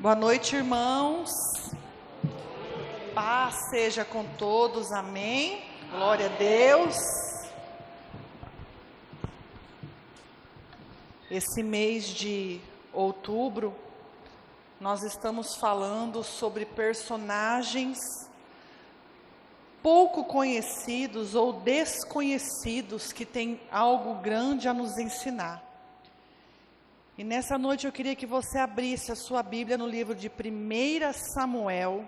Boa noite, irmãos. Paz seja com todos, amém. Glória a Deus. Esse mês de outubro, nós estamos falando sobre personagens pouco conhecidos ou desconhecidos que têm algo grande a nos ensinar. E nessa noite eu queria que você abrisse a sua Bíblia no livro de 1 Samuel,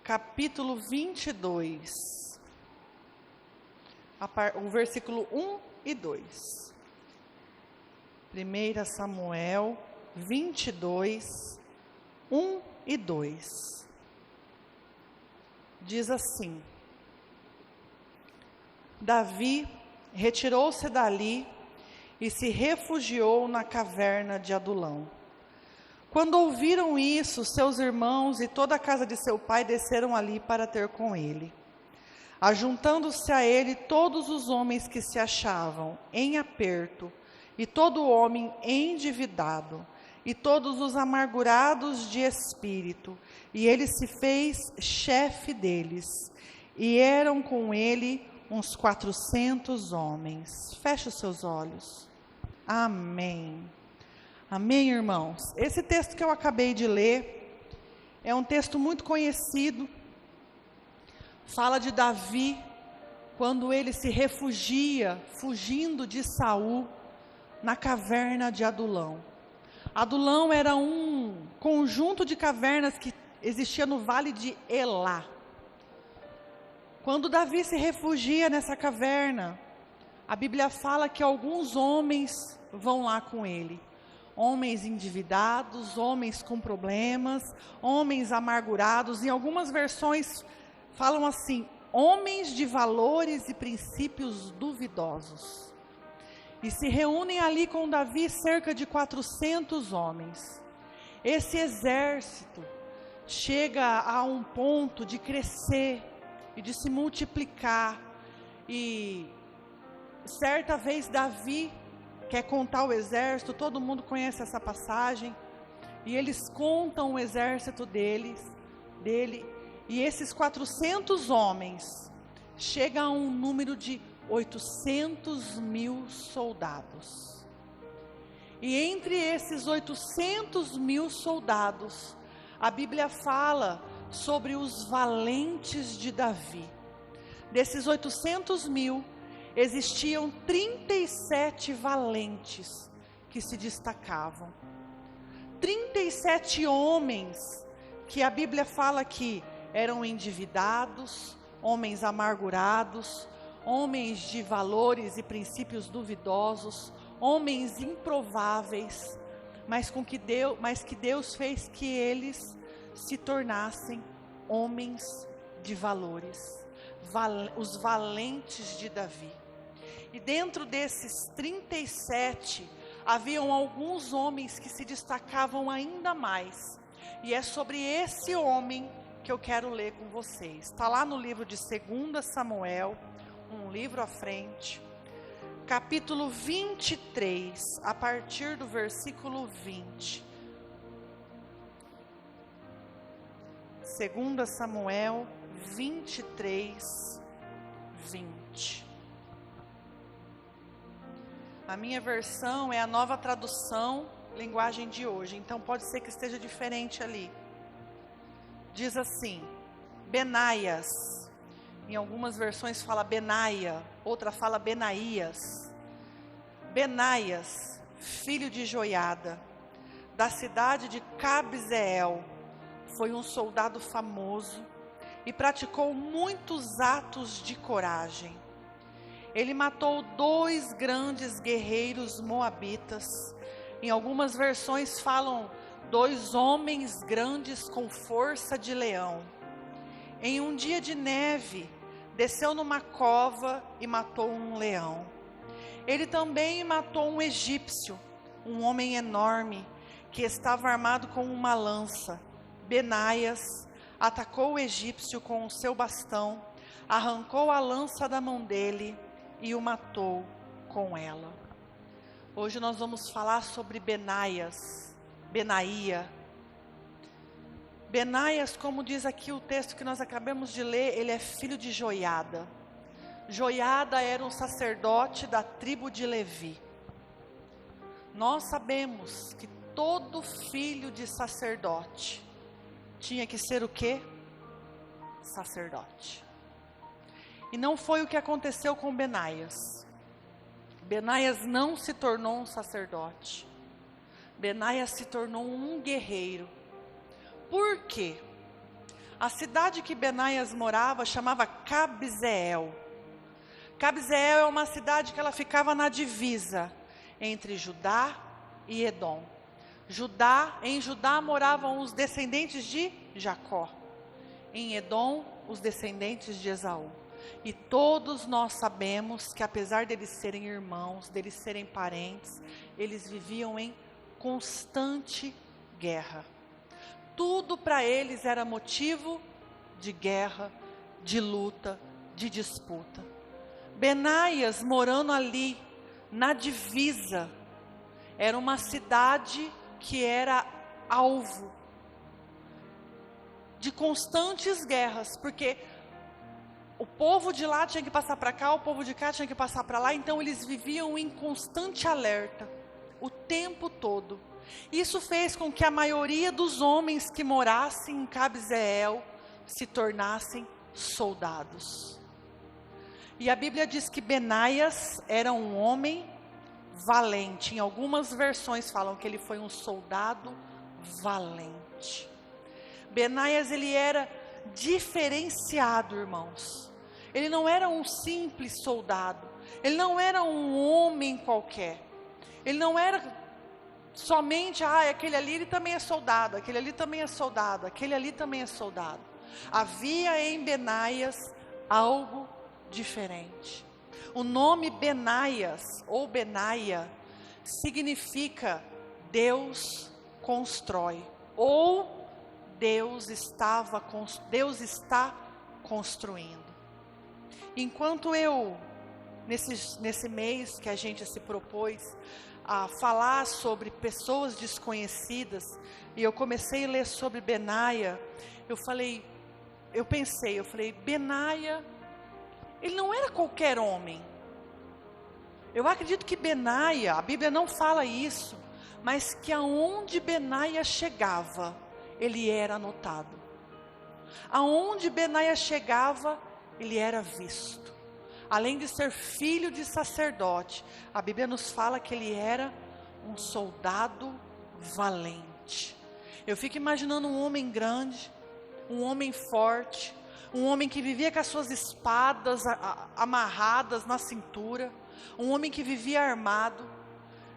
capítulo 22, o versículo 1 e 2. 1 Samuel 22, 1 e 2. Diz assim: Davi retirou-se dali e se refugiou na caverna de Adulão. Quando ouviram isso, seus irmãos e toda a casa de seu pai desceram ali para ter com ele. Ajuntando-se a ele todos os homens que se achavam em aperto, e todo homem endividado, e todos os amargurados de espírito, e ele se fez chefe deles, e eram com ele uns 400 homens. Feche os seus olhos. Amém. Amém, irmãos. Esse texto que eu acabei de ler é um texto muito conhecido. Fala de Davi quando ele se refugia, fugindo de Saul, na caverna de Adulão. Adulão era um conjunto de cavernas que existia no vale de Elá. Quando Davi se refugia nessa caverna, a Bíblia fala que alguns homens vão lá com ele. Homens endividados, homens com problemas, homens amargurados. Em algumas versões falam assim: homens de valores e princípios duvidosos. E se reúnem ali com Davi cerca de 400 homens. Esse exército chega a um ponto de crescer e de se multiplicar. E certa vez Davi quer contar o exército, todo mundo conhece essa passagem, e eles contam o exército dele, e esses 400 homens chegam a um número de 800.000 soldados. E entre esses 800.000 soldados, a Bíblia fala sobre os valentes de Davi. Desses 800.000, existiam 37 valentes que se destacavam. 37 homens que a Bíblia fala que eram endividados, homens amargurados, homens de valores e princípios duvidosos, homens improváveis, mas que Deus fez que eles se tornassem homens de valores, os valentes de Davi. E dentro desses 37, haviam alguns homens que se destacavam ainda mais. E é sobre esse homem que eu quero ler com vocês. Está lá no livro de 2 Samuel, um livro à frente, capítulo 23, a partir do versículo 20. 2 Samuel 23, 20. A minha versão é a Nova Tradução, linguagem de hoje, então pode ser que esteja diferente ali. Diz assim: Benaias, em algumas versões fala Benaia, outra fala Benaías. Benaias, filho de Joiada, da cidade de Cabzeel, foi um soldado famoso e praticou muitos atos de coragem. Ele matou 2 grandes guerreiros moabitas. Em algumas versões falam 2 homens grandes com força de leão. Em um dia de neve, desceu numa cova e matou um leão. Ele também matou um egípcio, um homem enorme, que estava armado com uma lança. Benaias atacou o egípcio com o seu bastão, arrancou a lança da mão dele e o matou com ela. Hoje nós vamos falar sobre Benaias, Benaia. Benaias, como diz aqui o texto que nós acabamos de ler, ele é filho de Joiada. Joiada era um sacerdote da tribo de Levi. Nós sabemos que todo filho de sacerdote tinha que ser o quê? Sacerdote. E não foi o que aconteceu com Benaias. Benaias não se tornou um sacerdote. Benaias se tornou um guerreiro. Por quê? A cidade que Benaias morava chamava Cabzeel. Cabzeel é uma cidade que ela ficava na divisa entre Judá e Edom. Em Judá moravam os descendentes de Jacó. Em Edom, os descendentes de Esaú. E todos nós sabemos que apesar deles serem irmãos, deles serem parentes, eles viviam em constante guerra. Tudo para eles era motivo de guerra, de luta, de disputa. Benaias, morando ali, na divisa, era uma cidade que era alvo de constantes guerras, porque o povo de lá tinha que passar para cá, o povo de cá tinha que passar para lá, então eles viviam em constante alerta, o tempo todo. Isso fez com que a maioria dos homens que morassem em Cabzeel se tornassem soldados. E a Bíblia diz que Benaias era um homem valente. Em algumas versões falam que ele foi um soldado valente. Benaias, ele era diferenciado, irmãos. Ele não era um simples soldado. Ele não era um homem qualquer. Ele não era somente, aquele ali ele também é soldado, aquele ali também é soldado, aquele ali também é soldado. Havia em Benaias algo diferente. O nome Benaias ou Benaia significa Deus constrói, ou Deus está construindo. Enquanto eu, nesse mês que a gente se propôs a falar sobre pessoas desconhecidas, e eu comecei a ler sobre Benaia, eu pensei, Benaia, ele não era qualquer homem. Eu acredito que Benaia, a Bíblia não fala isso, mas que aonde Benaia chegava, ele era anotado. Aonde Benaia chegava, ele era visto. Além de ser filho de sacerdote, a Bíblia nos fala que ele era um soldado valente. Eu fico imaginando um homem grande, um homem forte, um homem que vivia com as suas espadas amarradas na cintura, um homem que vivia armado.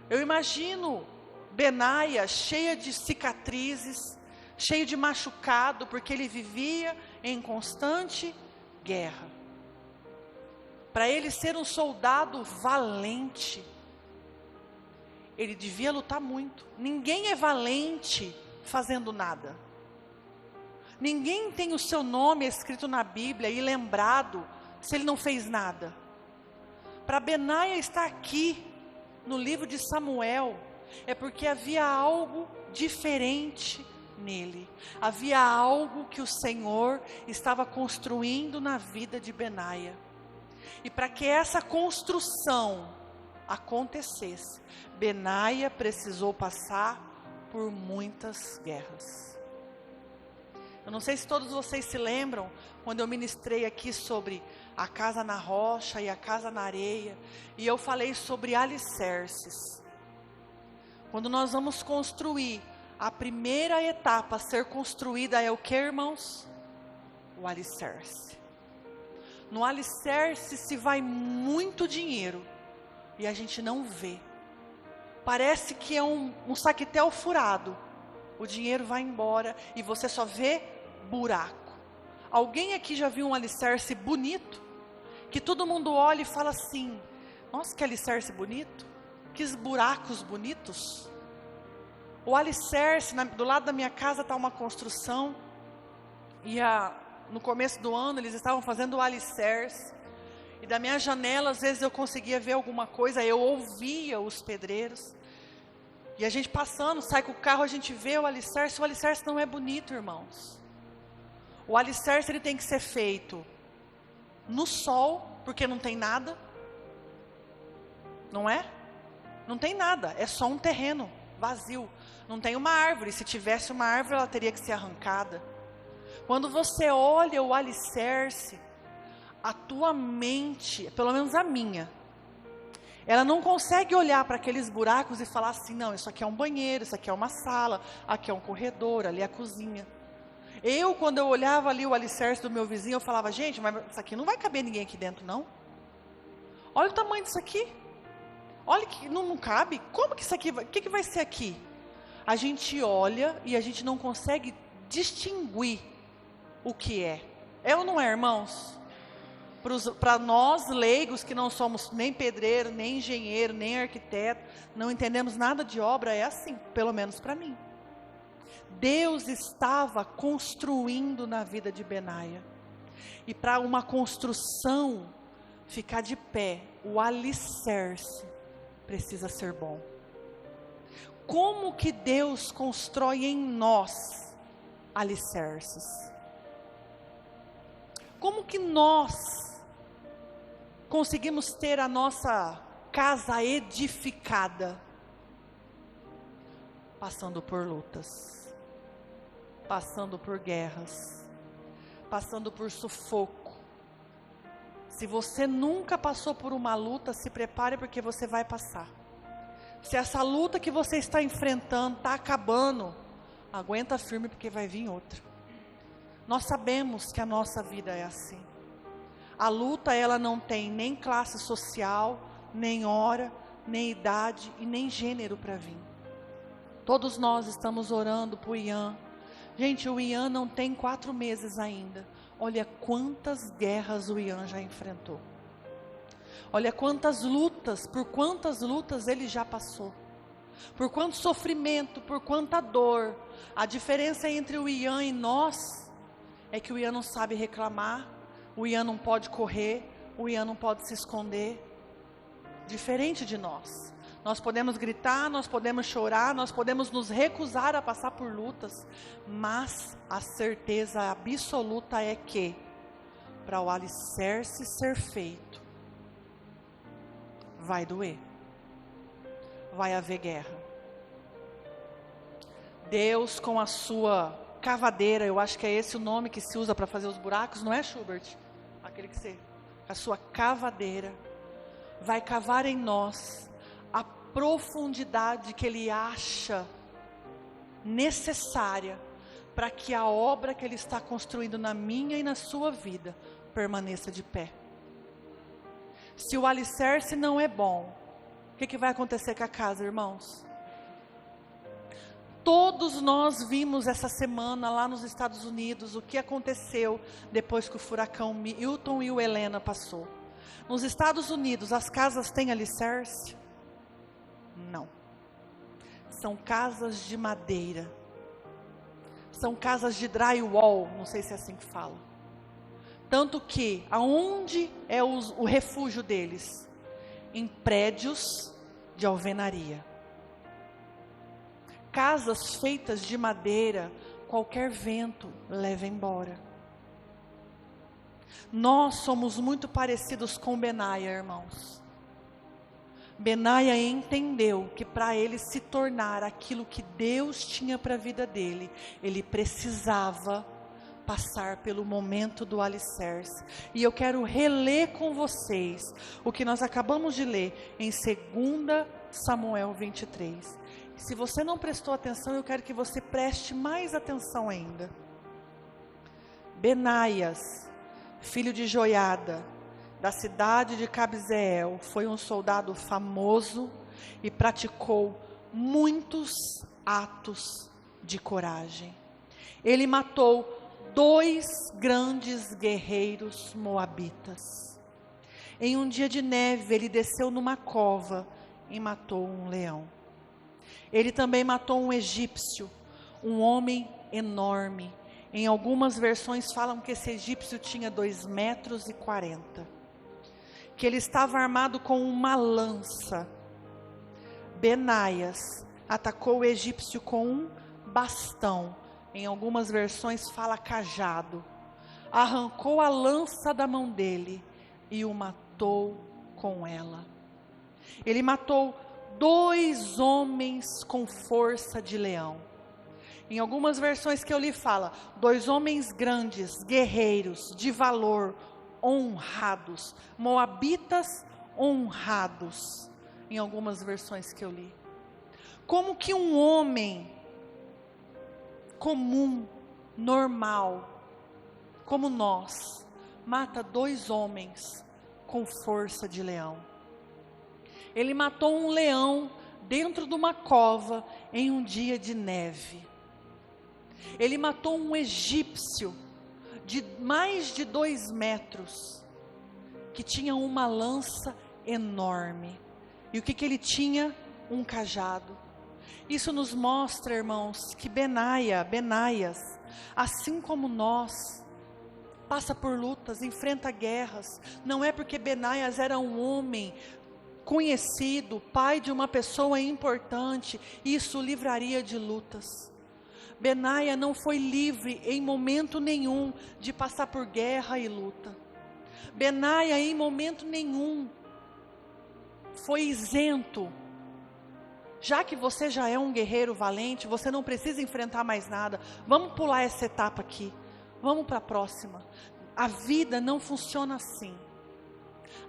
Eu imagino Benaia cheia de cicatrizes, cheio de machucado, porque ele vivia em constante guerra. Para ele ser um soldado valente, ele devia lutar muito. Ninguém é valente fazendo nada. Ninguém tem o seu nome escrito na Bíblia e lembrado se ele não fez nada. Para Benaia estar aqui no livro de Samuel, é porque havia algo diferente nele. Havia algo que o Senhor estava construindo na vida de Benaia. E para que essa construção acontecesse, Benaia precisou passar por muitas guerras. Eu não sei se todos vocês se lembram, quando eu ministrei aqui sobre a casa na rocha e a casa na areia, e eu falei sobre alicerces. Quando nós vamos construir, a primeira etapa a ser construída é o que, irmãos? O alicerce. No alicerce se vai muito dinheiro e a gente não vê. Parece que é um saquetel furado. O dinheiro vai embora e você só vê buraco. Alguém aqui já viu um alicerce bonito? Que todo mundo olha e fala assim: nossa, que alicerce bonito, que buracos bonitos. O alicerce, do lado da minha casa está uma construção, e no começo do ano eles estavam fazendo o alicerce, e da minha janela às vezes eu conseguia ver alguma coisa, eu ouvia os pedreiros, E a gente passando, sai com o carro, a gente vê o alicerce não é bonito, irmãos. O alicerce ele tem que ser feito no sol, porque não tem nada. Não é? Não tem nada, é só um terreno vazio. Não tem uma árvore, se tivesse uma árvore ela teria que ser arrancada. Quando você olha o alicerce, a tua mente, pelo menos a minha, ela não consegue olhar para aqueles buracos e falar assim, não, isso aqui é um banheiro, isso aqui é uma sala, aqui é um corredor, ali é a cozinha. Quando eu olhava ali o alicerce do meu vizinho, eu falava, gente, mas isso aqui não vai caber ninguém aqui dentro, não. Olha o tamanho disso aqui. Olha que não cabe. Como que isso aqui vai, o que vai ser aqui? A gente olha e a gente não consegue distinguir o que é. É ou não é, irmãos? Para nós leigos que não somos nem pedreiro, nem engenheiro, nem arquiteto, não entendemos nada de obra, é assim, pelo menos para mim. Deus estava construindo na vida de Benaia. E para uma construção ficar de pé, o alicerce precisa ser bom. Como que Deus constrói em nós alicerces? Como que nós conseguimos ter a nossa casa edificada? Passando por lutas, passando por guerras, passando por sufoco. Se você nunca passou por uma luta, se prepare porque você vai passar. Se essa luta que você está enfrentando está acabando, aguenta firme porque vai vir outra. Nós sabemos que a nossa vida é assim. A luta ela não tem nem classe social, nem hora, nem idade e nem gênero para vir. Todos nós estamos orando por Ian. Gente, o Ian não tem 4 meses ainda. Olha quantas guerras o Ian já enfrentou. Olha quantas lutas, por quantas lutas ele já passou. Por quanto sofrimento, por quanta dor. A diferença entre o Ian e nós é que o Ian não sabe reclamar, o Ian não pode correr, o Ian não pode se esconder. Diferente de nós. Nós podemos gritar, nós podemos chorar, nós podemos nos recusar a passar por lutas, mas a certeza absoluta é que, para o alicerce ser feito, vai doer, vai haver guerra. Deus com a sua cavadeira, eu acho que é esse o nome que se usa para fazer os buracos, não é, Schubert? Aquele que você, a sua cavadeira, vai cavar em nós a profundidade que Ele acha necessária para que a obra que Ele está construindo na minha e na sua vida permaneça de pé. Se o alicerce não é bom, o que vai acontecer com a casa, irmãos? Todos nós vimos essa semana lá nos Estados Unidos o que aconteceu depois que o furacão Milton e o Helena passou. Nos Estados Unidos, as casas têm alicerce? Não. São casas de madeira. São casas de drywall, não sei se é assim que fala. Tanto que, aonde é o refúgio deles? Em prédios de alvenaria. Casas feitas de madeira, qualquer vento leva embora. Nós somos muito parecidos com Benaia, irmãos. Benaia entendeu que para ele se tornar aquilo que Deus tinha para a vida dele, ele precisava passar pelo momento do alicerce. E eu quero reler com vocês o que nós acabamos de ler em 2 Samuel 23. Se você não prestou atenção, eu quero que você preste mais atenção ainda. Benaias, filho de Joiada, da cidade de Cabzeel, foi um soldado famoso e praticou muitos atos de coragem. Ele matou 2 grandes guerreiros moabitas. Em um dia de neve, ele desceu numa cova e matou um leão. Ele também matou um egípcio, um homem enorme. Em algumas versões falam que esse egípcio tinha 2,40 metros. Que ele estava armado com uma lança. Benaias, atacou o egípcio com um bastão. Em algumas versões fala cajado. Arrancou a lança da mão dele e o matou com ela. Ele matou 2 homens com força de leão. Em algumas versões que eu li fala, 2 homens grandes, guerreiros, de valor, honrados, moabitas honrados. Em algumas versões que eu li. Como que um homem comum, normal, como nós, mata 2 homens com força de leão? Ele matou um leão dentro de uma cova em um dia de neve. Ele matou um egípcio de mais de 2 metros, que tinha uma lança enorme. E o que ele tinha? Um cajado. Isso nos mostra, irmãos, que Benaias, assim como nós, passa por lutas, enfrenta guerras. Não é porque Benaias era um homem conhecido, pai de uma pessoa importante, isso o livraria de lutas. Benaia não foi livre em momento nenhum de passar por guerra e luta. Benaia em momento nenhum foi isento. Já que você já é um guerreiro valente, você não precisa enfrentar mais nada. Vamos pular essa etapa aqui. Vamos para a próxima. A vida não funciona assim.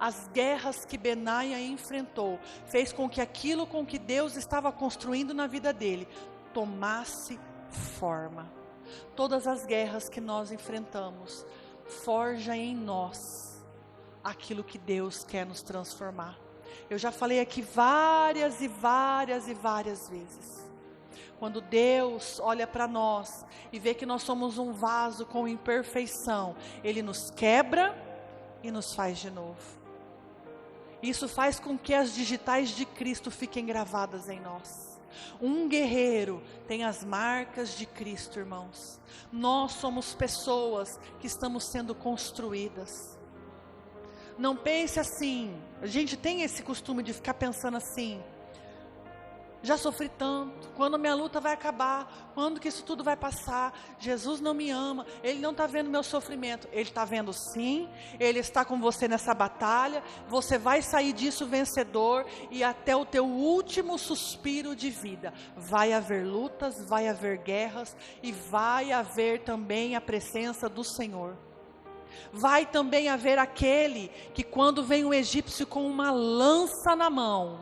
As guerras que Benaia enfrentou fez com que aquilo com que Deus estava construindo na vida dele tomasse forma. Todas as guerras que nós enfrentamos forja em nós aquilo que Deus quer nos transformar. Eu já falei aqui várias vezes. Quando Deus olha para nós e vê que nós somos um vaso com imperfeição, Ele nos quebra e nos faz de novo. Isso faz com que as digitais de Cristo fiquem gravadas em nós. Um guerreiro tem as marcas de Cristo, irmãos. Nós somos pessoas que estamos sendo construídas. Não pense assim, a gente tem esse costume de ficar pensando assim: já sofri tanto, quando minha luta vai acabar, quando que isso tudo vai passar? Jesus não me ama, Ele não está vendo meu sofrimento. Ele está vendo sim, Ele está com você nessa batalha, você vai sair disso vencedor, e até o teu último suspiro de vida, vai haver lutas, vai haver guerras, e vai haver também a presença do Senhor. Vai também haver aquele que quando vem um egípcio com uma lança na mão,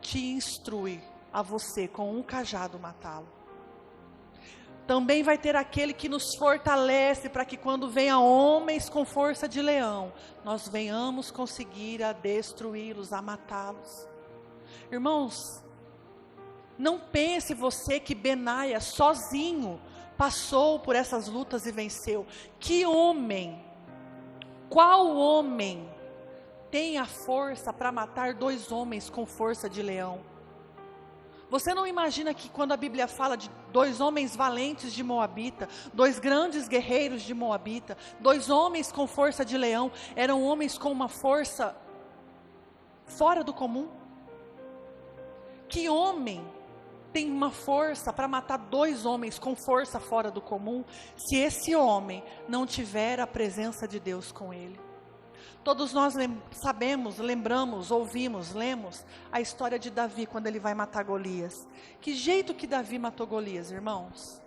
te instrui a você com um cajado matá-lo. Também vai ter aquele que nos fortalece para que quando venha homens com força de leão, nós venhamos conseguir a destruí-los, a matá-los. Irmãos, não pense você que Benaia sozinho passou por essas lutas e venceu. Que homem, qual homem tem a força para matar 2 homens com força de leão? Você não imagina que quando a Bíblia fala de 2 homens valentes de Moabita, 2 grandes guerreiros de Moabita, 2 homens com força de leão, eram homens com uma força fora do comum? Que homem tem uma força para matar 2 homens com força fora do comum, se esse homem não tiver a presença de Deus com ele? Todos nós sabemos, lembramos, ouvimos, lemos a história de Davi quando ele vai matar Golias. Que jeito que Davi matou Golias, irmãos?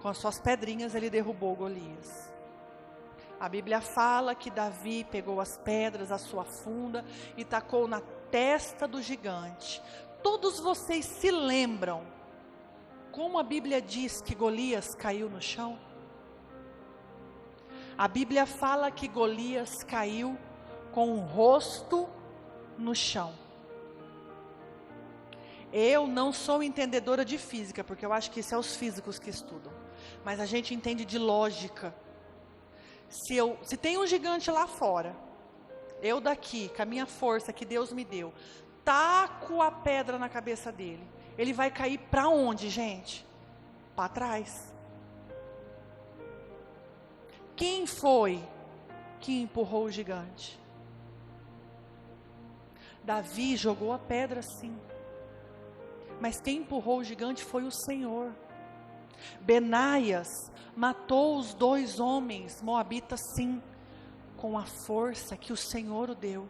Com as suas pedrinhas ele derrubou Golias. A Bíblia fala que Davi pegou as pedras, a sua funda, e tacou na testa do gigante. Todos vocês se lembram como a Bíblia diz que Golias caiu no chão? A Bíblia fala que Golias caiu com o rosto no chão. Eu não sou entendedora de física, porque eu acho que isso é os físicos que estudam. Mas a gente entende de lógica. Se tem um gigante lá fora, eu daqui, com a minha força que Deus me deu, taco a pedra na cabeça dele, ele vai cair para onde, gente? Para trás. Quem foi que empurrou o gigante? Davi jogou a pedra sim, mas quem empurrou o gigante foi o Senhor. Benaias matou os 2 homens moabitas sim, com a força que o Senhor o deu.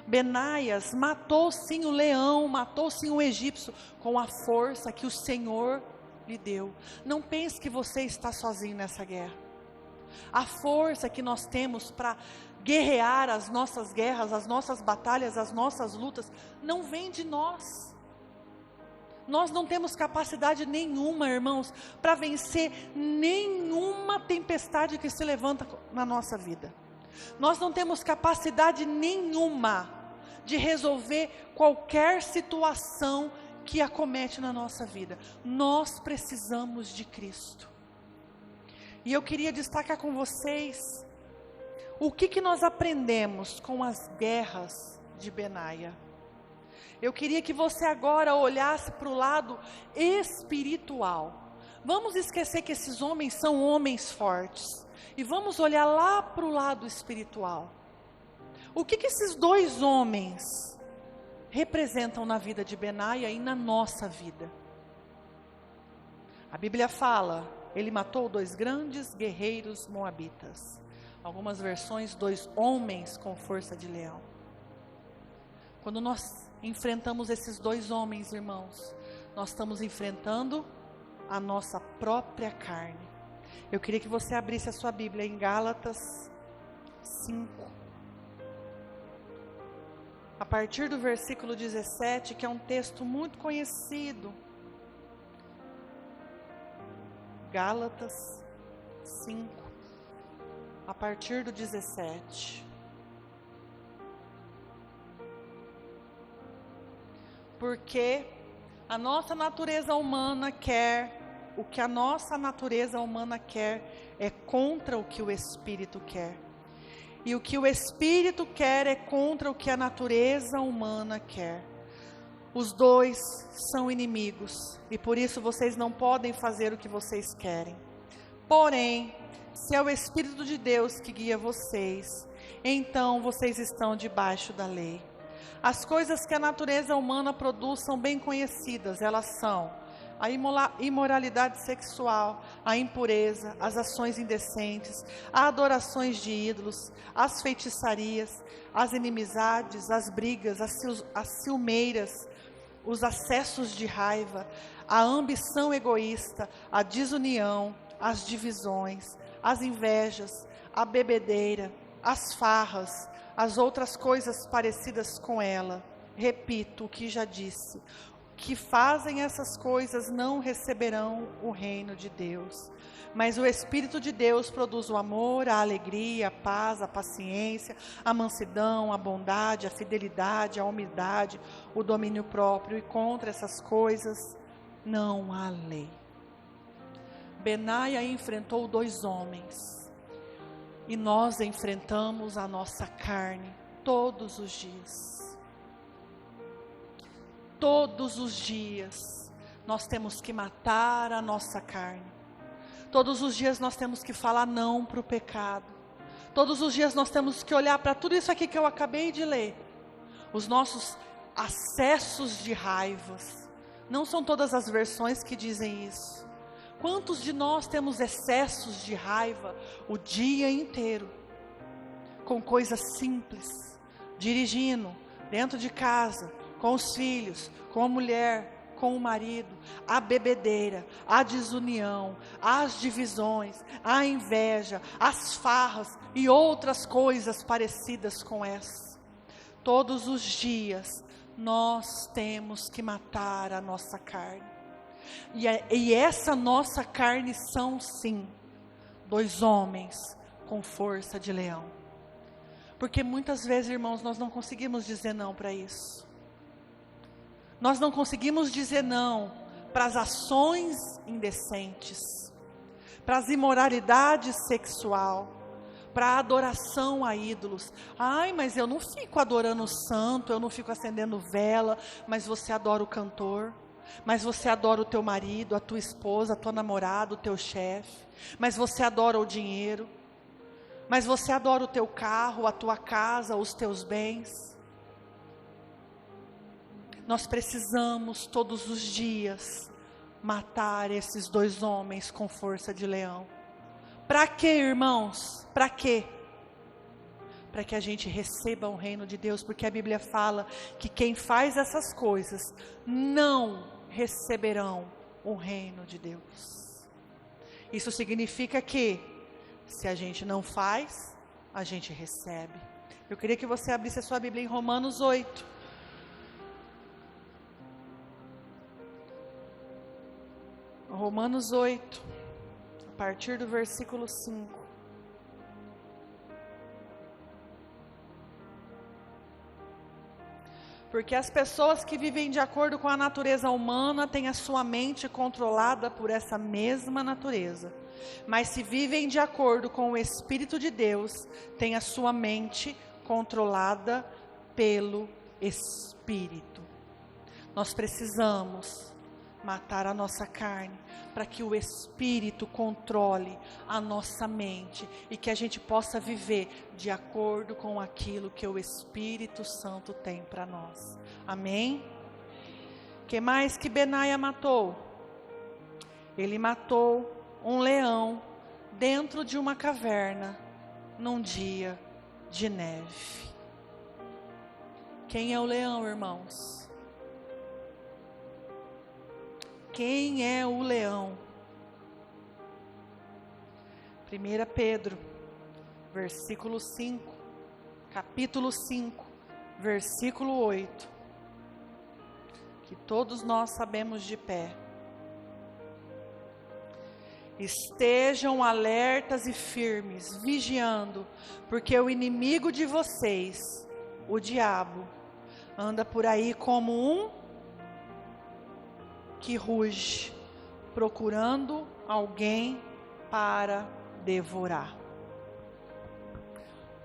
Benaias matou sim o leão, matou sim o egípcio, com a força que o Senhor lhe deu. Não pense que você está sozinho nessa guerra. A força que nós temos para guerrear as nossas guerras, as nossas batalhas, as nossas lutas, não vem de nós. Nós não temos capacidade nenhuma, irmãos, para vencer nenhuma tempestade que se levanta na nossa vida. Nós não temos capacidade nenhuma de resolver qualquer situação que acomete na nossa vida. Nós precisamos de Cristo. E eu queria destacar com vocês o que nós aprendemos com as guerras de Benaia. Eu queria que você agora olhasse para o lado espiritual. Vamos esquecer que esses homens são homens fortes. E vamos olhar lá para o lado espiritual. O que esses 2 homens representam na vida de Benaia e na nossa vida? A Bíblia fala, ele matou 2 grandes guerreiros moabitas. Algumas versões, 2 homens com força de leão. Quando nós enfrentamos esses 2 homens, irmãos, nós estamos enfrentando a nossa própria carne. Eu queria que você abrisse a sua Bíblia em Gálatas 5. A partir do versículo 17, que é um texto muito conhecido. Gálatas 5, a partir do 17. Porque a nossa natureza humana quer, o que a nossa natureza humana quer é contra o que o Espírito quer. E o que o Espírito quer é contra o que a natureza humana quer. Os 2 são inimigos, e por isso vocês não podem fazer o que vocês querem. Porém, se é o Espírito de Deus que guia vocês, então vocês estão debaixo da lei. As coisas que a natureza humana produz são bem conhecidas, elas são a imoralidade sexual, a impureza, as ações indecentes, as adorações de ídolos, as feitiçarias, as inimizades, as brigas, as ciumeiras, os acessos de raiva, a ambição egoísta, a desunião, as divisões, as invejas, a bebedeira, as farras, as outras coisas parecidas com ela. Repito o que já disse: que fazem essas coisas não receberão o reino de Deus. Mas o Espírito de Deus produz o amor, a alegria, a paz, a paciência, a mansidão, a bondade, a fidelidade, a humildade, o domínio próprio. E contra essas coisas não há lei. Benaia enfrentou 2 homens. E nós enfrentamos a nossa carne todos os dias. Todos os dias nós temos que matar a nossa carne. Todos os dias nós temos que falar não para o pecado. Todos os dias nós temos que olhar para tudo isso aqui que eu acabei de ler. Os nossos acessos de raivas. Não são todas as versões que dizem isso. Quantos de nós temos excessos de raiva o dia inteiro? Com coisas simples. Dirigindo, dentro de casa, com os filhos, com a mulher, com o marido, a bebedeira, a desunião, as divisões, a inveja, as farras e outras coisas parecidas com essa. Todos os dias nós temos que matar a nossa carne. E essa nossa carne são sim 2 homens com força de leão. Porque muitas vezes, irmãos, nós não conseguimos dizer não para isso. Nós não conseguimos dizer não para as ações indecentes, para as imoralidades sexual, para a adoração a ídolos. Ai, mas eu não fico adorando o santo, eu não fico acendendo vela, mas você adora o cantor, mas você adora o teu marido, a tua esposa, a tua namorada, o teu chefe, mas você adora o dinheiro, mas você adora o teu carro, a tua casa, os teus bens. Nós precisamos todos os dias matar esses 2 homens com força de leão. Para quê, irmãos? Para quê? Para que a gente receba o reino de Deus, porque a Bíblia fala que quem faz essas coisas não receberão o reino de Deus. Isso significa que, se a gente não faz, a gente recebe. Eu queria que você abrisse a sua Bíblia em Romanos 8. Romanos 8, a partir do versículo 5. Porque as pessoas que vivem de acordo com a natureza humana têm a sua mente controlada por essa mesma natureza. Mas se vivem de acordo com o Espírito de Deus, têm a sua mente controlada pelo Espírito. Nós precisamos matar a nossa carne, para que o Espírito controle a nossa mente e que a gente possa viver de acordo com aquilo que o Espírito Santo tem para nós. Amém? Que mais que Benaia matou? Ele matou um leão dentro de uma caverna num dia de neve. Quem é o leão, irmãos? Quem é o leão? 1 Pedro, versículo 5, capítulo 5, versículo 8, que todos nós sabemos de pé. Estejam alertas e firmes, vigiando, porque o inimigo de vocês, o diabo, anda por aí como um que ruge, procurando alguém para devorar.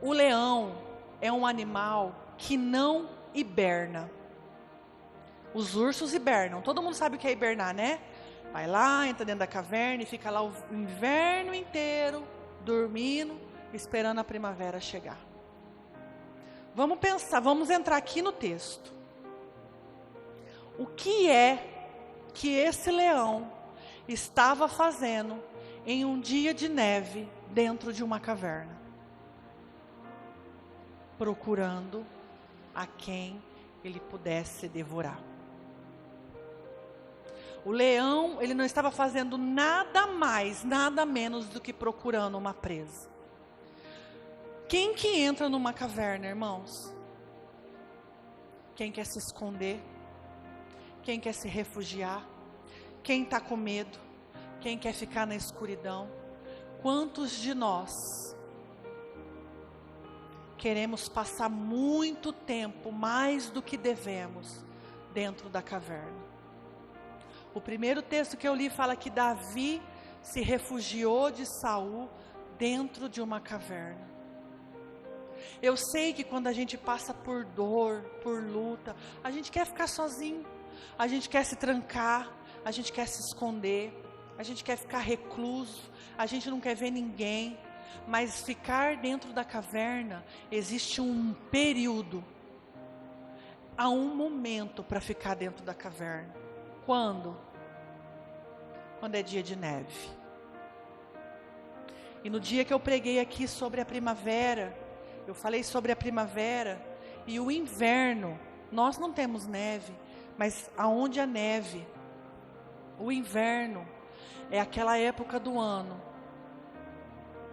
O leão é um animal que não hiberna. Os ursos hibernam, todo mundo sabe o que é hibernar, né? Vai lá, entra dentro da caverna e fica lá o inverno inteiro, dormindo, esperando a primavera chegar. Vamos pensar, vamos entrar aqui no texto. O que é que esse leão estava fazendo em um dia de neve dentro de uma caverna? Procurando a quem ele pudesse devorar. O leão, ele não estava fazendo nada mais, nada menos do que procurando uma presa. Quem que entra numa caverna, irmãos? Quem quer se esconder? Quem quer se refugiar? Quem está com medo? Quem quer ficar na escuridão? Quantos de nós queremos passar muito tempo, mais do que devemos, dentro da caverna? O primeiro texto que eu li fala que Davi se refugiou de Saul dentro de uma caverna. Eu sei que quando a gente passa por dor, por luta, a gente quer ficar sozinho, a gente quer se trancar, a gente quer se esconder, a gente quer ficar recluso, a gente não quer ver ninguém. Mas ficar dentro da caverna, existe um período, há um momento para ficar dentro da caverna. Quando? Quando é dia de neve. E no dia que eu preguei aqui sobre a primavera, eu falei sobre a primavera e o inverno. Nós não temos neve, mas aonde há neve, o inverno é aquela época do ano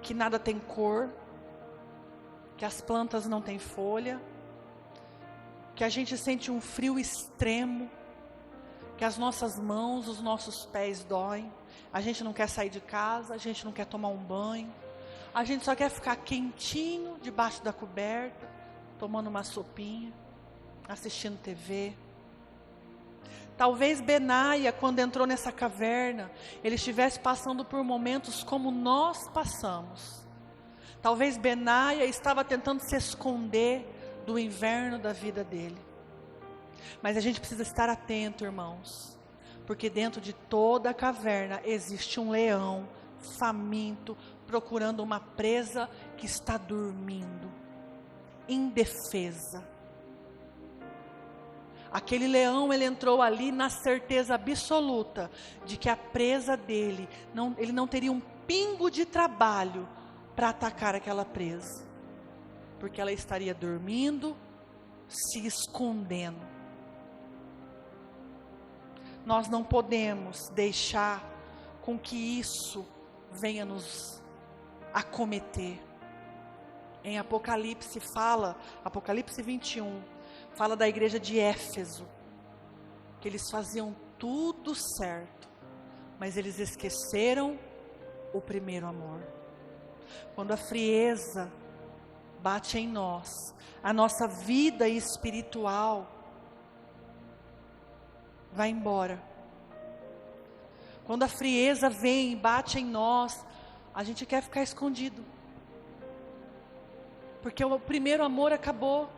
que nada tem cor, que as plantas não têm folha, que a gente sente um frio extremo, que as nossas mãos, os nossos pés doem, a gente não quer sair de casa, a gente não quer tomar um banho, a gente só quer ficar quentinho debaixo da coberta, tomando uma sopinha, assistindo TV. Talvez Benaia, quando entrou nessa caverna, ele estivesse passando por momentos como nós passamos. Talvez Benaia estava tentando se esconder do inverno da vida dele. Mas a gente precisa estar atento, irmãos, porque dentro de toda a caverna existe um leão faminto, procurando uma presa que está dormindo, indefesa. Aquele leão, ele entrou ali na certeza absoluta de que a presa dele, ele não teria um pingo de trabalho para atacar aquela presa, porque ela estaria dormindo, se escondendo. Nós não podemos deixar com que isso venha nos acometer. Em Apocalipse Apocalipse 21, fala da igreja de Éfeso, que eles faziam tudo certo, mas eles esqueceram o primeiro amor. Quando a frieza bate em nós, a nossa vida espiritual vai embora. Quando a frieza vem e bate em nós, a gente quer ficar escondido, porque o primeiro amor acabou.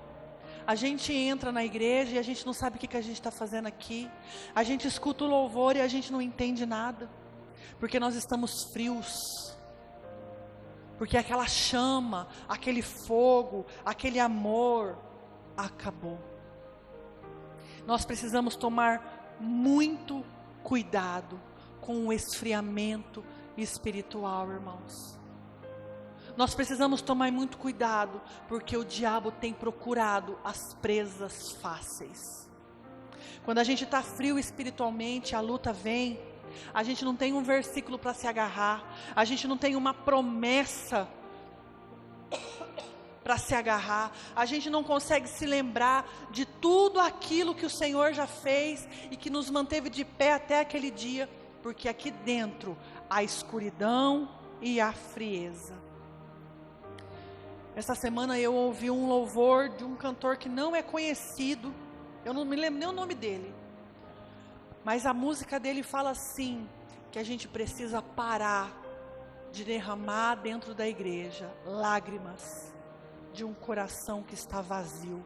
A gente entra na igreja e a gente não sabe o que a gente está fazendo aqui. A gente escuta o louvor e a gente não entende nada, porque nós estamos frios. Porque aquela chama, aquele fogo, aquele amor acabou. Nós precisamos tomar muito cuidado com o esfriamento espiritual, irmãos. Nós precisamos tomar muito cuidado, porque o diabo tem procurado as presas fáceis. Quando a gente está frio espiritualmente, a luta vem, a gente não tem um versículo para se agarrar, a gente não tem uma promessa para se agarrar, a gente não consegue se lembrar de tudo aquilo que o Senhor já fez e que nos manteve de pé até aquele dia, porque aqui dentro há escuridão e a frieza. Essa semana eu ouvi um louvor de um cantor que não é conhecido, eu não me lembro nem o nome dele, mas a música dele fala assim, que a gente precisa parar de derramar dentro da igreja lágrimas de um coração que está vazio,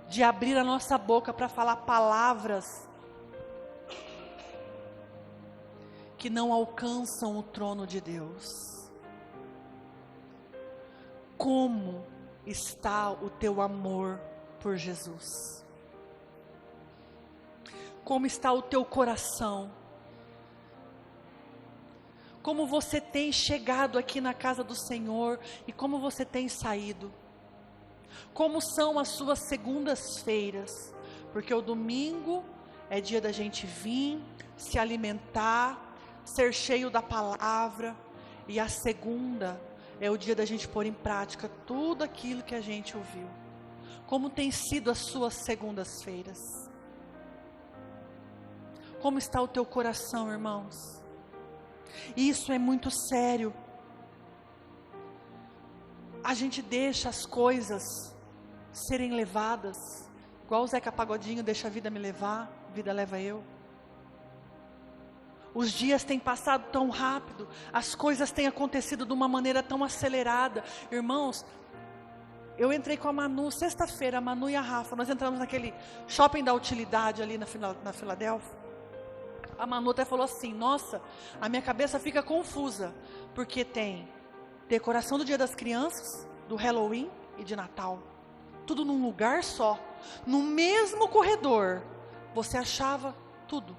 de abrir a nossa boca para falar palavras que não alcançam o trono de Deus. Como está o teu amor por Jesus? Como está o teu coração? Como você tem chegado aqui na casa do Senhor e como você tem saído? Como são as suas segundas-feiras? Porque o domingo é dia da gente vir, se alimentar, ser cheio da palavra, e a segunda é o dia da gente pôr em prática tudo aquilo que a gente ouviu. Como tem sido as suas segundas-feiras? Como está o teu coração, irmãos? Isso é muito sério. A gente deixa as coisas serem levadas, igual o Zeca Pagodinho, deixa a vida me levar, a vida leva eu. Os dias têm passado tão rápido, as coisas têm acontecido de uma maneira tão acelerada. Irmãos, eu entrei com a Manu, sexta-feira, a Manu e a Rafa, nós entramos naquele shopping da utilidade ali na Filadélfia. A Manu até falou assim, nossa, a minha cabeça fica confusa, porque tem decoração do Dia das Crianças, do Halloween e de Natal, tudo num lugar só, no mesmo corredor, você achava tudo.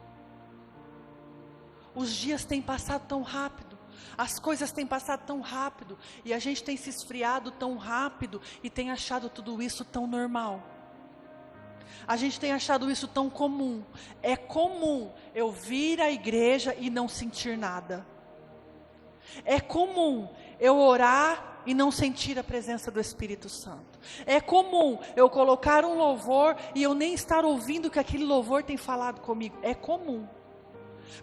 Os dias têm passado tão rápido, as coisas têm passado tão rápido, e a gente tem se esfriado tão rápido, e tem achado tudo isso tão normal. A gente tem achado isso tão comum. É comum eu vir à igreja e não sentir nada. É comum eu orar e não sentir a presença do Espírito Santo. É comum eu colocar um louvor e eu nem estar ouvindo o que aquele louvor tem falado comigo. É comum.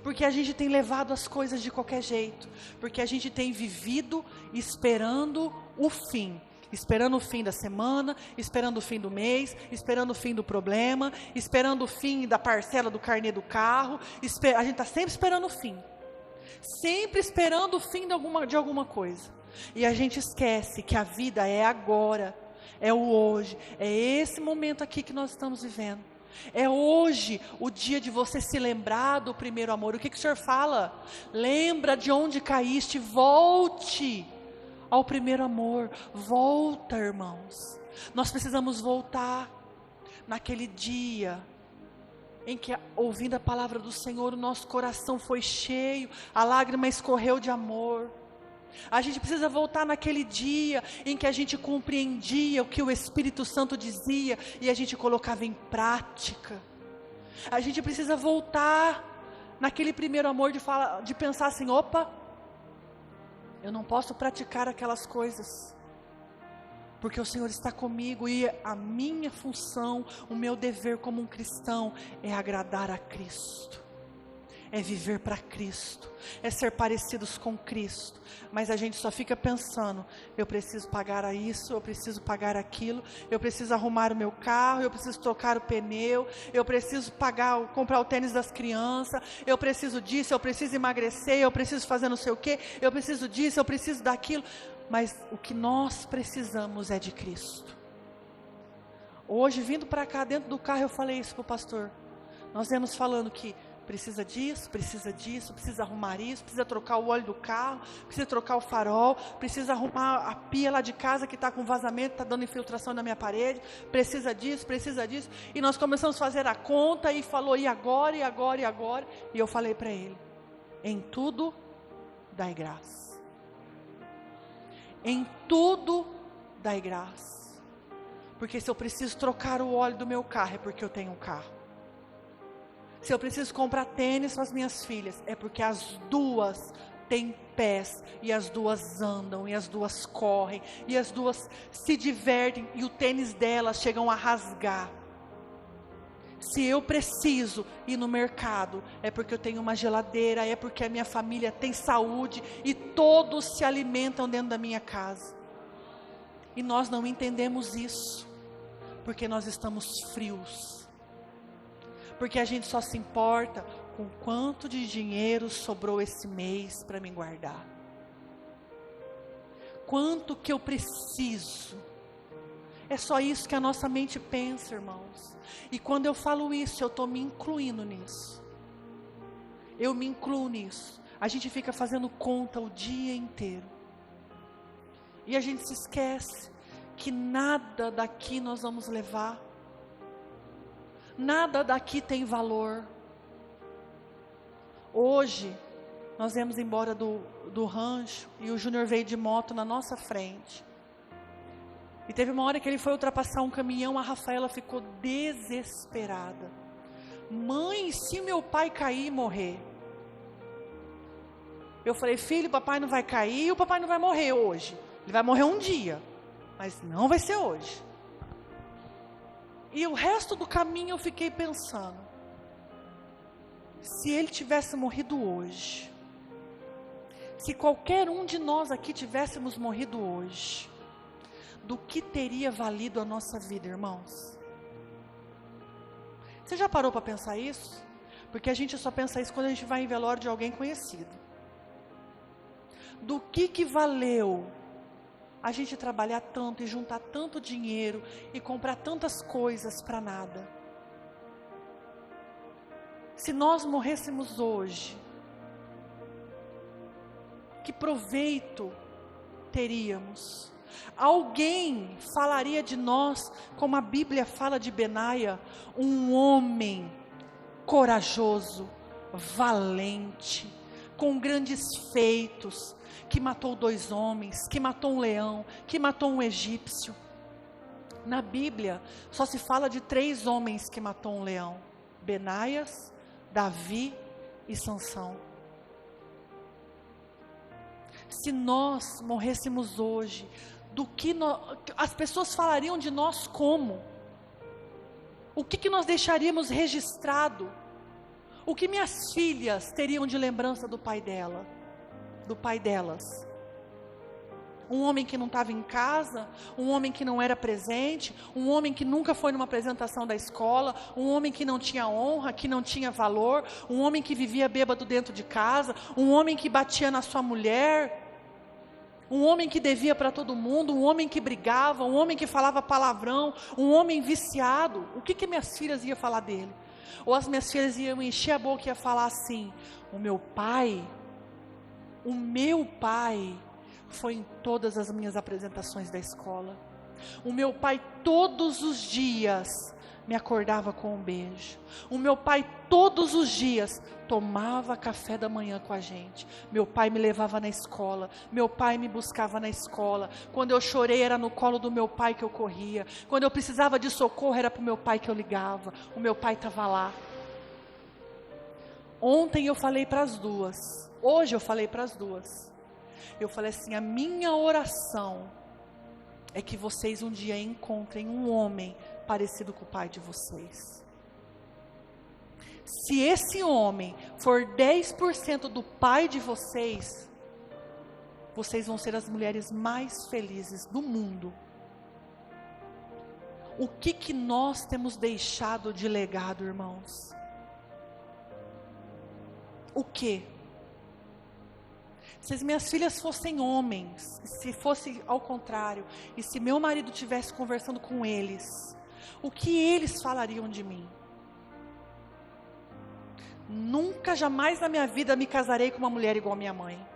Porque a gente tem levado as coisas de qualquer jeito. Porque a gente tem vivido esperando o fim. Esperando o fim da semana, esperando o fim do mês, esperando o fim do problema, esperando o fim da parcela do carnê do carro. A gente está sempre esperando o fim. Sempre esperando o fim de alguma coisa. E a gente esquece que a vida é agora, é o hoje, é esse momento aqui que nós estamos vivendo. É hoje o dia de você se lembrar do primeiro amor. O que o Senhor fala? Lembra de onde caíste, volte ao primeiro amor. Volta, irmãos. Nós precisamos voltar. naquele dia em que, ouvindo a palavra do Senhor, o nosso coração foi cheio, a lágrima escorreu de amor. A gente precisa voltar naquele dia em que a gente compreendia o que o Espírito Santo dizia e a gente colocava em prática. A gente precisa voltar naquele primeiro amor de pensar assim: opa, eu não posso praticar aquelas coisas, porque o Senhor está comigo e a minha função, o meu dever como um cristão é agradar a Cristo, é viver para Cristo, é ser parecidos com Cristo. Mas a gente só fica pensando: eu preciso pagar isso, eu preciso pagar aquilo, eu preciso arrumar o meu carro, eu preciso trocar o pneu, eu preciso comprar o tênis das crianças, eu preciso disso, eu preciso emagrecer, eu preciso fazer não sei o que, eu preciso disso, eu preciso daquilo. Mas o que nós precisamos é de Cristo. Hoje, vindo para cá, dentro do carro, eu falei isso para o pastor. Nós viemos falando que precisa disso, precisa arrumar isso, precisa trocar o óleo do carro, precisa trocar o farol, precisa arrumar a pia lá de casa que está com vazamento, está dando infiltração na minha parede, precisa disso. E nós começamos a fazer a conta e falou: e agora? E eu falei para ele: em tudo dai graça. Em tudo dai graça. Porque se eu preciso trocar o óleo do meu carro, é porque eu tenho um carro. Se eu preciso comprar tênis para as minhas filhas, é porque as duas têm pés, e as duas andam, e as duas correm, e as duas se divertem, e o tênis delas chegam a rasgar. Se eu preciso ir no mercado, é porque eu tenho uma geladeira, é porque a minha família tem saúde, e todos se alimentam dentro da minha casa. E nós não entendemos isso, porque nós estamos frios. Porque a gente só se importa com quanto de dinheiro sobrou esse mês para me guardar. Quanto que eu preciso. É só isso que a nossa mente pensa, irmãos. E quando eu falo isso, eu estou me incluindo nisso. Eu me incluo nisso. A gente fica fazendo conta o dia inteiro. E a gente se esquece que nada daqui nós vamos levar. Nada daqui tem valor. Hoje, nós viemos embora do rancho e o Júnior veio de moto na nossa frente. E teve uma hora que ele foi ultrapassar um caminhão, a Rafaela ficou desesperada. Mãe, se meu pai cair e morrer? Eu falei: filho, papai não vai cair, o papai não vai morrer hoje. Ele vai morrer um dia, mas não vai ser hoje. E o resto do caminho eu fiquei pensando: se ele tivesse morrido hoje, se qualquer um de nós aqui tivéssemos morrido hoje, do que teria valido a nossa vida, irmãos? Você já parou para pensar isso? Porque a gente só pensa isso quando a gente vai em velório de alguém conhecido. Do que valeu a gente trabalhar tanto e juntar tanto dinheiro e comprar tantas coisas para nada? Se nós morrêssemos hoje, que proveito teríamos? Alguém falaria de nós, como a Bíblia fala de Benaia, um homem corajoso, valente, com grandes feitos, que matou 2 homens, que matou um leão, que matou um egípcio. Na Bíblia só se fala de 3 homens que matou um leão: Benaias, Davi e Sansão. Se nós morrêssemos hoje, as pessoas falariam de nós como? O que nós deixaríamos registrado? O que minhas filhas teriam de lembrança do pai delas? Um homem que não estava em casa, um homem que não era presente, um homem que nunca foi numa apresentação da escola, um homem que não tinha honra, que não tinha valor, um homem que vivia bêbado dentro de casa, um homem que batia na sua mulher, um homem que devia para todo mundo, um homem que brigava, um homem que falava palavrão, um homem viciado. O que minhas filhas iam falar dele? Ou as minhas filhas iam encher a boca e iam falar assim: o meu pai foi em todas as minhas apresentações da escola. O meu pai todos os dias me acordava com um beijo. O meu pai todos os dias tomava café da manhã com a gente. Meu pai me levava na escola. Meu pai me buscava na escola. Quando eu chorei era no colo do meu pai que eu corria. Quando eu precisava de socorro era para o meu pai que eu ligava. O meu pai estava lá. Ontem eu falei para as duas. Hoje eu falei para as duas. Eu falei assim, a minha oração é que vocês um dia encontrem um homem parecido com o pai de vocês. Se esse homem for 10% do pai de vocês, vocês vão ser as mulheres mais felizes do mundo. O que nós temos deixado de legado, irmãos? O que? Se as minhas filhas fossem homens, se fosse ao contrário, e se meu marido estivesse conversando com eles, o que eles falariam de mim? Nunca, jamais na minha vida me casarei com uma mulher igual a minha mãe.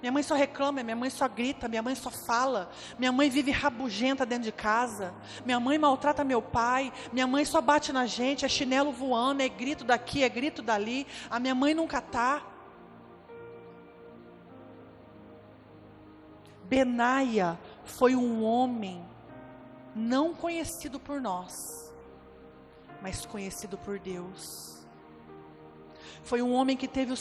Minha mãe só reclama, minha mãe só grita, minha mãe só fala. Minha mãe vive rabugenta dentro de casa. Minha mãe maltrata meu pai. Minha mãe só bate na gente, é chinelo voando, é grito daqui, é grito dali. A minha mãe nunca tá. Benaia foi um homem não conhecido por nós, mas conhecido por Deus. Foi um homem que teve o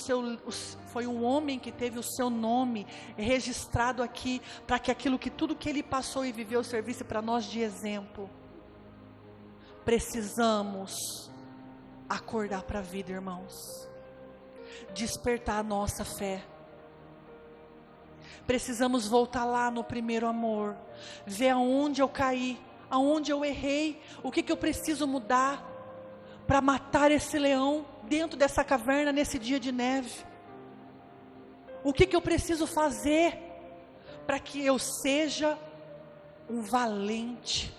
seu nome registrado aqui, para que tudo que ele passou e viveu servisse para nós de exemplo. Precisamos acordar para a vida, irmãos. Despertar a nossa fé. Precisamos voltar lá no primeiro amor, ver aonde eu caí, aonde eu errei, o que eu preciso mudar para matar esse leão dentro dessa caverna nesse dia de neve. O que eu preciso fazer para que eu seja um valente,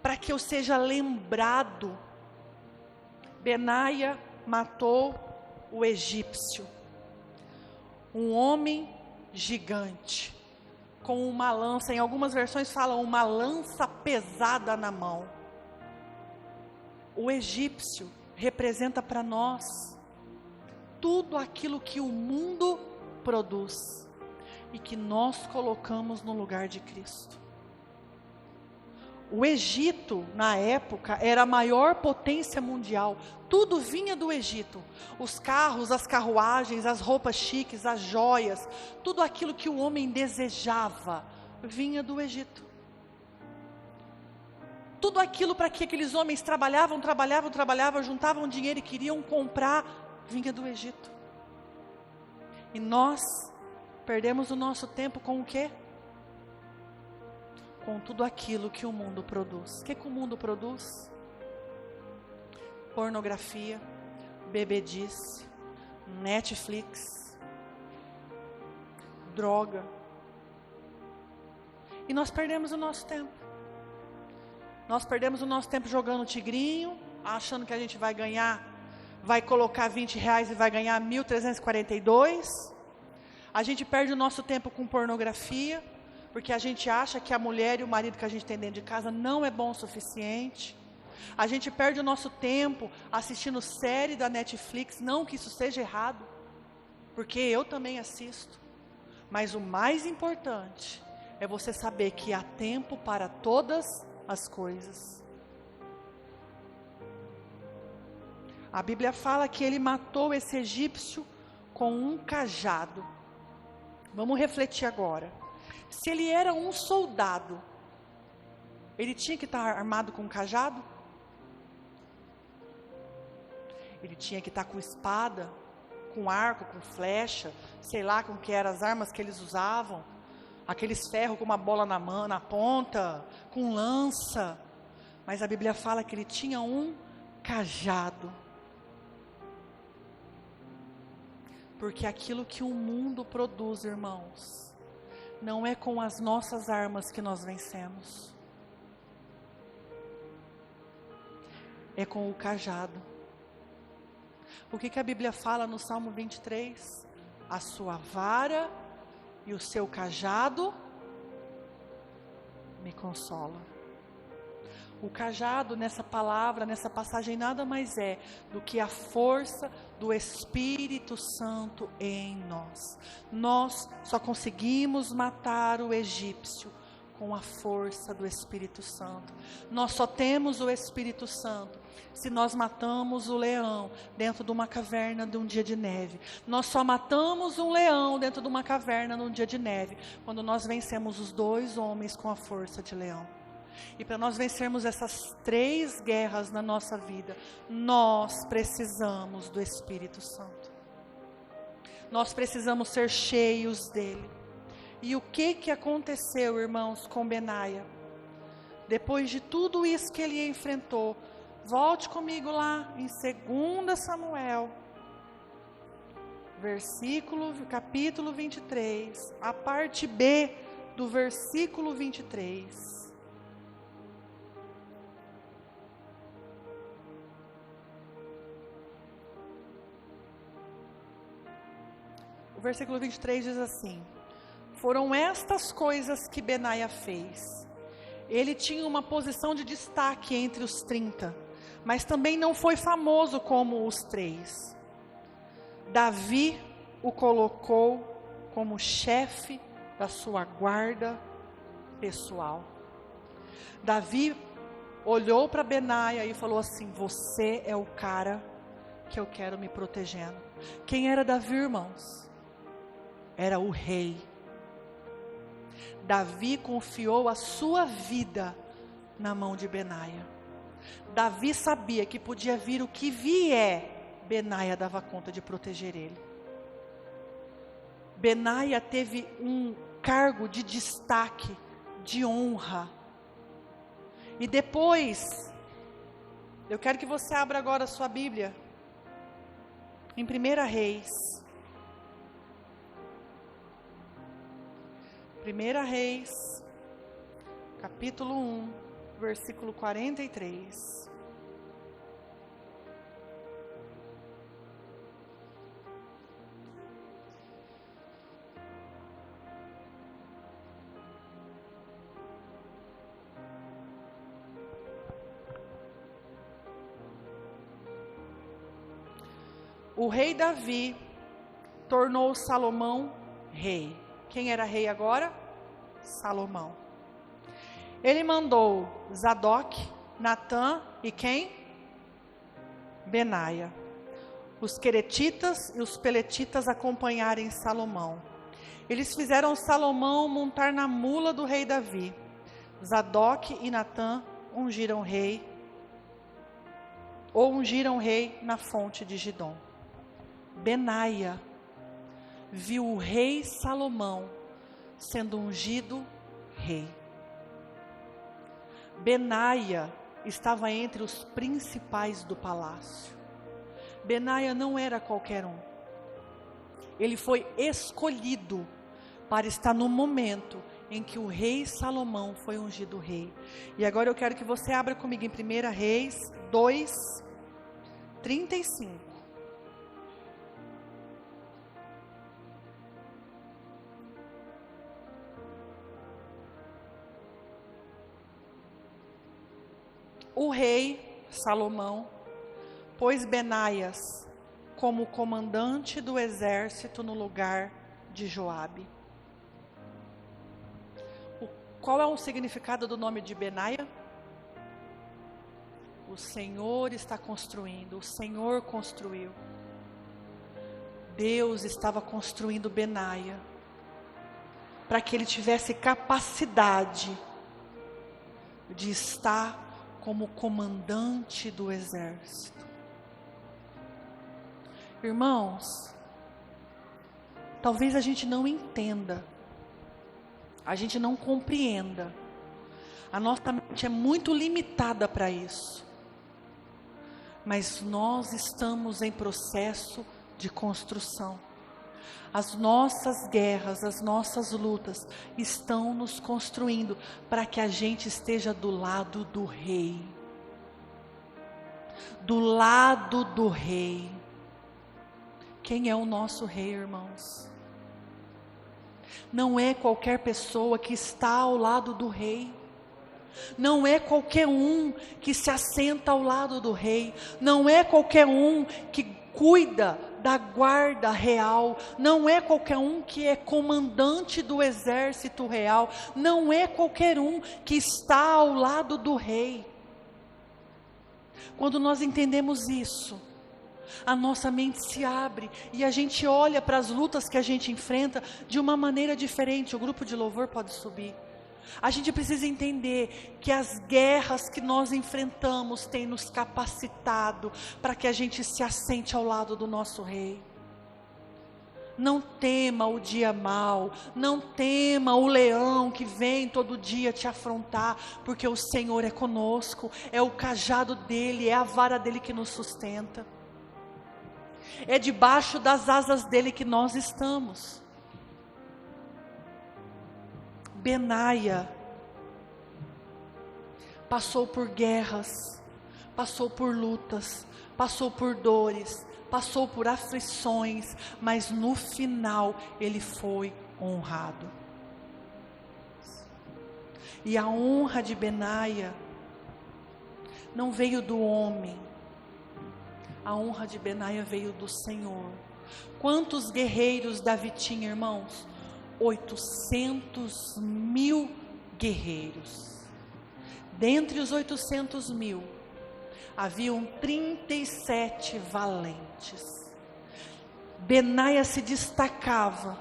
para que eu seja lembrado. Benaia matou o egípcio, um homem gigante, com uma lança, em algumas versões falam uma lança pesada na mão. O egípcio representa para nós tudo aquilo que o mundo produz e que nós colocamos no lugar de Cristo. O Egito, na época, era a maior potência mundial. Tudo vinha do Egito. Os carros, as carruagens, as roupas chiques, as joias, tudo aquilo que o homem desejava, vinha do Egito. Tudo aquilo para que aqueles homens trabalhavam, juntavam dinheiro e queriam comprar, vinha do Egito. E nós perdemos o nosso tempo com o quê? Com tudo aquilo que o mundo produz. O que o mundo produz? Pornografia, bebedice, Netflix, droga. E nós perdemos o nosso tempo. Nós perdemos o nosso tempo jogando tigrinho, achando que a gente vai ganhar, vai colocar R$20 e vai ganhar 1.342. A gente perde o nosso tempo com pornografia, porque a gente acha que a mulher e o marido que a gente tem dentro de casa não é bom o suficiente. A gente perde o nosso tempo assistindo série da Netflix, não que isso seja errado, porque eu também assisto. Mas o mais importante é você saber que há tempo para todas as coisas. A Bíblia fala que ele matou esse egípcio com um cajado. Vamos refletir agora. Se ele era um soldado, ele tinha que estar armado com um cajado? Ele tinha que estar com espada, com arco, com flecha, sei lá com que eram as armas que eles usavam. Aqueles ferros com uma bola na mão, na ponta, com lança. Mas a Bíblia fala que ele tinha um cajado. Porque aquilo que o mundo produz, irmãos, não é com as nossas armas que nós vencemos. É com o cajado. O que a Bíblia fala no Salmo 23? A sua vara e o seu cajado me consola. O cajado nessa palavra, nessa passagem, nada mais é do que a força do Espírito Santo em nós. Nós só conseguimos matar o egípcio com a força do Espírito Santo. Nós só temos o Espírito Santo se nós matamos o leão dentro de uma caverna de um dia de neve. Nós só matamos um leão dentro de uma caverna num dia de neve, quando nós vencemos os 2 homens com a força de leão. E para nós vencermos essas 3 guerras na nossa vida, nós precisamos do Espírito Santo. Nós precisamos ser cheios dele. E o que aconteceu, irmãos, com Benaia? Depois de tudo isso que ele enfrentou, volte comigo lá em 2 Samuel, capítulo 23, a parte B do versículo 23. O versículo 23 diz assim: foram estas coisas que Benaia fez. Ele tinha uma posição de destaque entre os 30, mas também não foi famoso como os 3. Davi o colocou como chefe da sua guarda pessoal. Davi olhou para Benaia e falou assim: você é o cara que eu quero me protegendo. Quem era Davi, irmãos? Era o rei. Davi confiou a sua vida na mão de Benaia. Davi sabia que podia vir o que vier, Benaia dava conta de proteger ele. Benaia teve um cargo de destaque, de honra. E depois, eu quero que você abra agora a sua Bíblia, em 1 Reis. 1 Reis, capítulo 1, versículo 43. O rei Davi tornou Salomão rei. Quem era rei agora? Salomão. Ele mandou Zadok, Natã e quem? Benaia. Os queretitas e os peletitas acompanharem Salomão. Eles fizeram Salomão montar na mula do rei Davi. Zadok e Natã ungiram rei na fonte de Gidom. Benaia viu o rei Salomão sendo ungido rei. Benaia estava entre os principais do palácio. Benaia não era qualquer um. Ele foi escolhido para estar no momento em que o rei Salomão foi ungido rei. E agora eu quero que você abra comigo em 1 Reis 2, 35. O rei Salomão pôs Benaias como comandante do exército no lugar de Joabe. Qual é o significado do nome de Benaia? O Senhor está construindo, o Senhor construiu. Deus estava construindo Benaia para que ele tivesse capacidade de estar como comandante do exército. Irmãos, talvez a gente não entenda, a gente não compreenda, a nossa mente é muito limitada para isso, mas nós estamos em processo de construção. As nossas guerras, as nossas lutas estão nos construindo para que a gente esteja do lado do rei. Do lado do rei. Quem é o nosso rei, irmãos? Não é qualquer pessoa que está ao lado do rei. Não é qualquer um que se assenta ao lado do rei. Não é qualquer um que cuida da guarda real. Não é qualquer um que é comandante do exército real. Não é qualquer um que está ao lado do rei. Quando nós entendemos isso, a nossa mente se abre e a gente olha para as lutas que a gente enfrenta de uma maneira diferente. O grupo de louvor pode subir. A gente precisa entender que as guerras que nós enfrentamos têm nos capacitado para que a gente se assente ao lado do nosso rei. Não tema o dia mau, não tema o leão que vem todo dia te afrontar, porque o Senhor é conosco, é o cajado dele, é a vara dele que nos sustenta. É debaixo das asas dele que nós estamos. Benaia passou por guerras, passou por lutas, passou por dores, passou por aflições, mas no final ele foi honrado. E a honra de Benaia não veio do homem, a honra de Benaia veio do Senhor. Quantos guerreiros Davi tinha, irmãos? 800.000 guerreiros. Dentre os 800.000, haviam 37 valentes. Benaia se destacava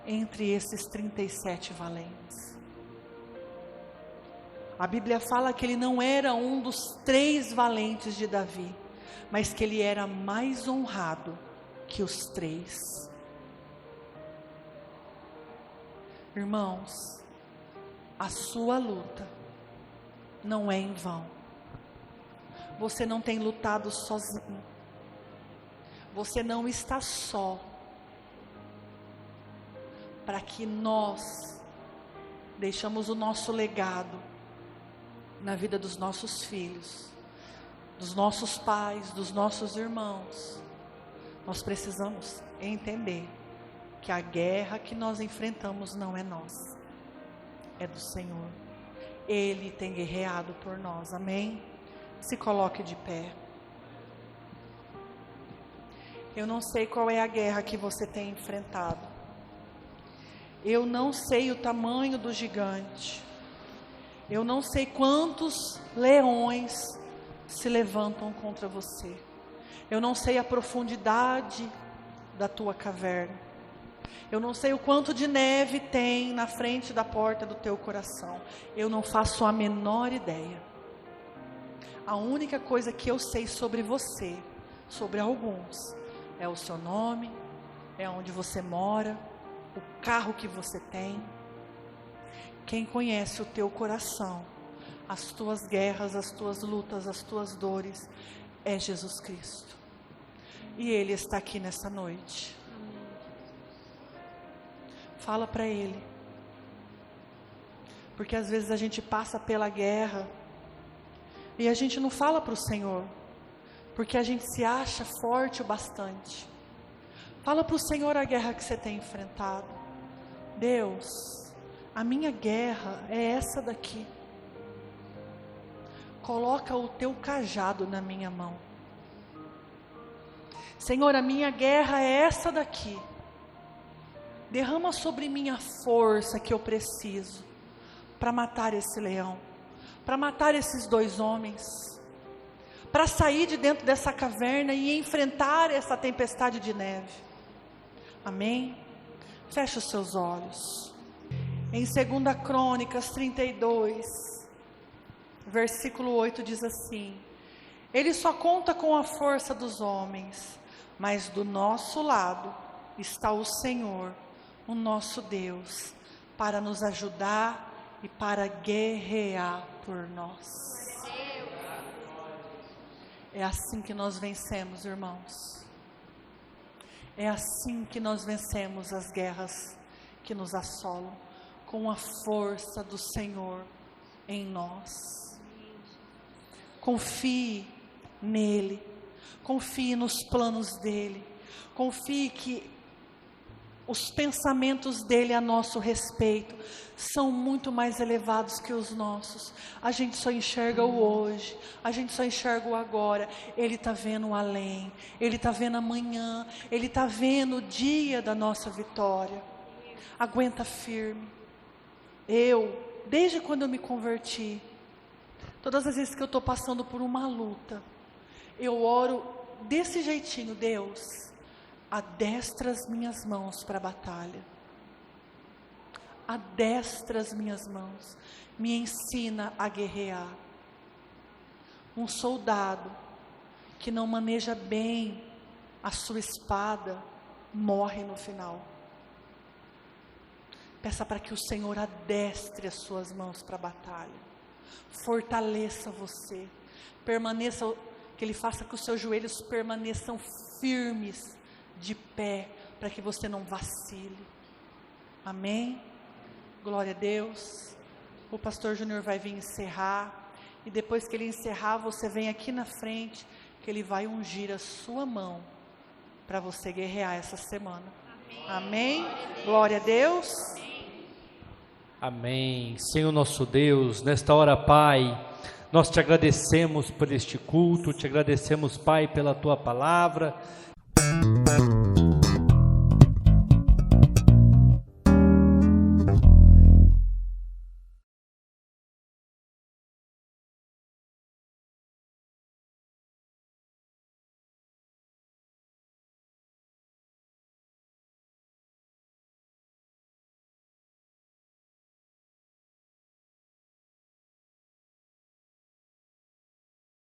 entre esses 37 valentes. A Bíblia fala que ele não era um dos 3 valentes de Davi, mas que ele era mais honrado que os 3. Irmãos, a sua luta não é em vão. Você não tem lutado sozinho. Você não está só. Para que nós deixamos o nosso legado na vida dos nossos filhos, dos nossos pais, dos nossos irmãos. Nós precisamos entender que a guerra que nós enfrentamos não é nossa, é do Senhor. Ele tem guerreado por nós, amém? Se coloque de pé. Eu não sei qual é a guerra que você tem enfrentado. Eu não sei o tamanho do gigante. Eu não sei quantos leões se levantam contra você. Eu não sei a profundidade da tua caverna. Eu não sei o quanto de neve tem na frente da porta do teu coração. Eu não faço a menor ideia. A única coisa que eu sei sobre você, sobre alguns, é o seu nome, é onde você mora, o carro que você tem. Quem conhece o teu coração, as tuas guerras, as tuas lutas, as tuas dores, é Jesus Cristo. E Ele está aqui nessa noite. Fala para Ele. Porque às vezes a gente passa pela guerra e a gente não fala para o Senhor, porque a gente se acha forte o bastante. Fala para o Senhor a guerra que você tem enfrentado. Deus, a minha guerra é essa daqui. Coloca o teu cajado na minha mão. Senhor, a minha guerra é essa daqui. Derrama sobre mim a força que eu preciso para matar esse leão, para matar esses 2 homens, para sair de dentro dessa caverna e enfrentar essa tempestade de neve. Amém? Feche os seus olhos. Em 2 Crônicas 32, versículo 8 diz assim: Ele só conta com a força dos homens, mas do nosso lado está o Senhor, o nosso Deus, para nos ajudar e para guerrear por nós. É assim que nós vencemos, irmãos. É assim que nós vencemos as guerras que nos assolam, com a força do Senhor em nós. Confie nele, confie nos planos dele, confie que Os pensamentos dele a nosso respeito são muito mais elevados que os nossos. A gente só enxerga o hoje, a gente só enxerga o agora. Ele está vendo o além, ele está vendo amanhã, ele está vendo o dia da nossa vitória. Aguenta firme. Desde quando eu me converti, todas as vezes que eu estou passando por uma luta, eu oro desse jeitinho: Deus, adestra as minhas mãos para a batalha. Adestra as minhas mãos. Me ensina a guerrear. Um soldado que não maneja bem a sua espada morre no final. Peça para que o Senhor adestre as suas mãos para a batalha. Fortaleça você. Permaneça, que Ele faça que os seus joelhos permaneçam firmes, de pé, para que você não vacile. Amém? Glória a Deus. O pastor Júnior vai vir encerrar, e depois que ele encerrar, você vem aqui na frente, que ele vai ungir a sua mão, para você guerrear essa semana. Amém? Glória a Deus. Amém. Senhor nosso Deus, nesta hora, Pai, nós te agradecemos por este culto, te agradecemos, Pai, pela tua palavra.